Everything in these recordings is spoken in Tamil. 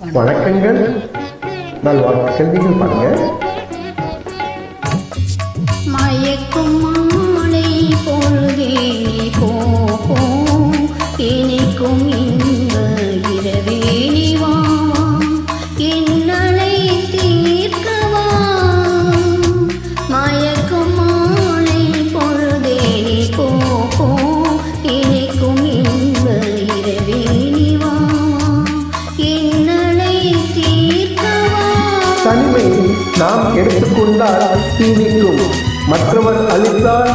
வணக்கங்கள், நல்வாழ்த்துக்கள். நீங்கள் பாருங்க. மயக்கும் மாலை பொழுதே போ இனிக்கும் இந்த இரவே வா இன்னலை தீர்க்கவா. மயக்கும் மாலை பொழுதே போ இனிக்கும் இந்த இரவே வா இன்னலை தீர்க்கவா. தனிமை நாம் எடுத்துக்கொண்டால் தீனிக்கும், மற்றவர் அளித்தால்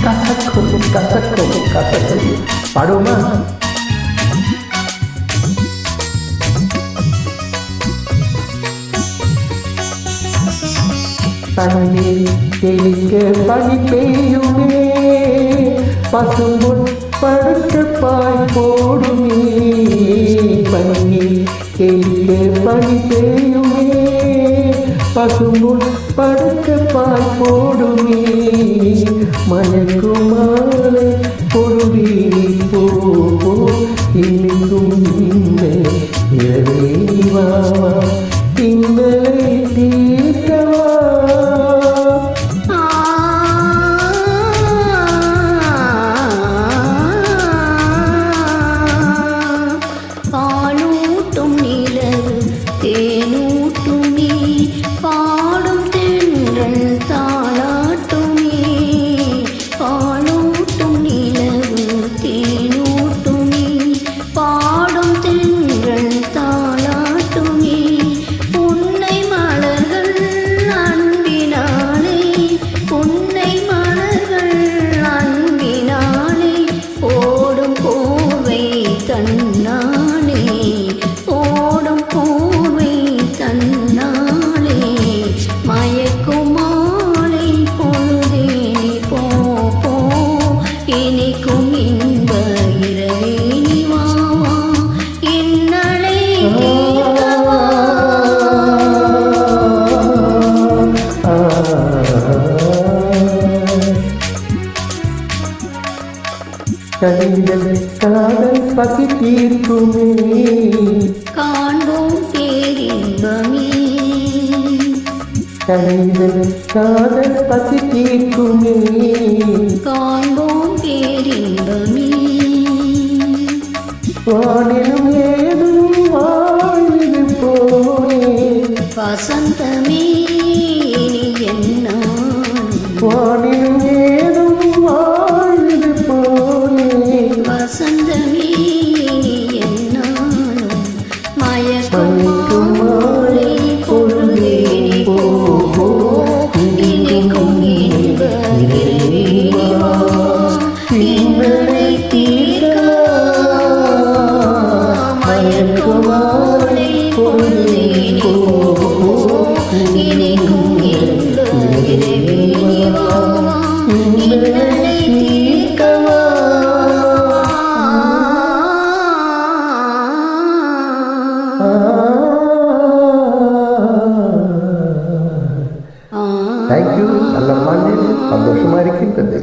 கசக்கும் கசக்கும் கசக்கும். பாடுமா? தண்ணீர் தெளிக்க பனி பெய்யுமே, பசும்பொன் படுக்க பாய் போடுமே. பன்னீர் தெளிக்க பனி பெய்யுமே, பசும்பொன் படுக்க பாய் போடுமே. மயக்கும் மாலை பொழுதே போ இனிக்கும் இந்த இரவே வா இன்னலை தீர்க்கவா. பாலூட்டும் நிலவு தேனூட்டுமே, பாடும் தென்றல் தாளாட்டுமே. பாலூட்டும் நிலவு தேனூட்டுமே, பாடும் தென்றல் தாளாட்டுமே. புன்னை மலர்கள் அன்பினாலே, புன்னை மலர்கள் அன்பினாலே, ஓடும் போர்வை தன்னாலே, ஓடும் போர்வை தன்னாலே. மயக்கும் மாலை பொழுதே போ இனிக்கும் இன்ப இரவே வா இன்னலை தீர்க்கவா. கனிகள் காதல் பசி தீர்க்குமே, காண்போம் பேரின்பமே. கனிகள் காதல் பசி தீர்க்குமே. காண்போம் பேரின்பமே. வானிலும் ஏதும் வாழ்வு போனே, வசந்தமே இனி என்னாலும், வானிலும் ஏதும் வாழ்வு போனே. வசந்தமே இனி என்னாலும். மயக்கும் மாலை பொழுதே போ இனிக்கும் இன்ப இரவே வா இன்னலை தீர்க்கவா. மயக்கும் மாலை பொழுதே போ இனிக்கும் இன்ப இரவே வா இன்னலை தீர்க்கவா. தேங்க்யூ. நல்ல பாண்டில் சந்தோஷமா இருக்கின்றது.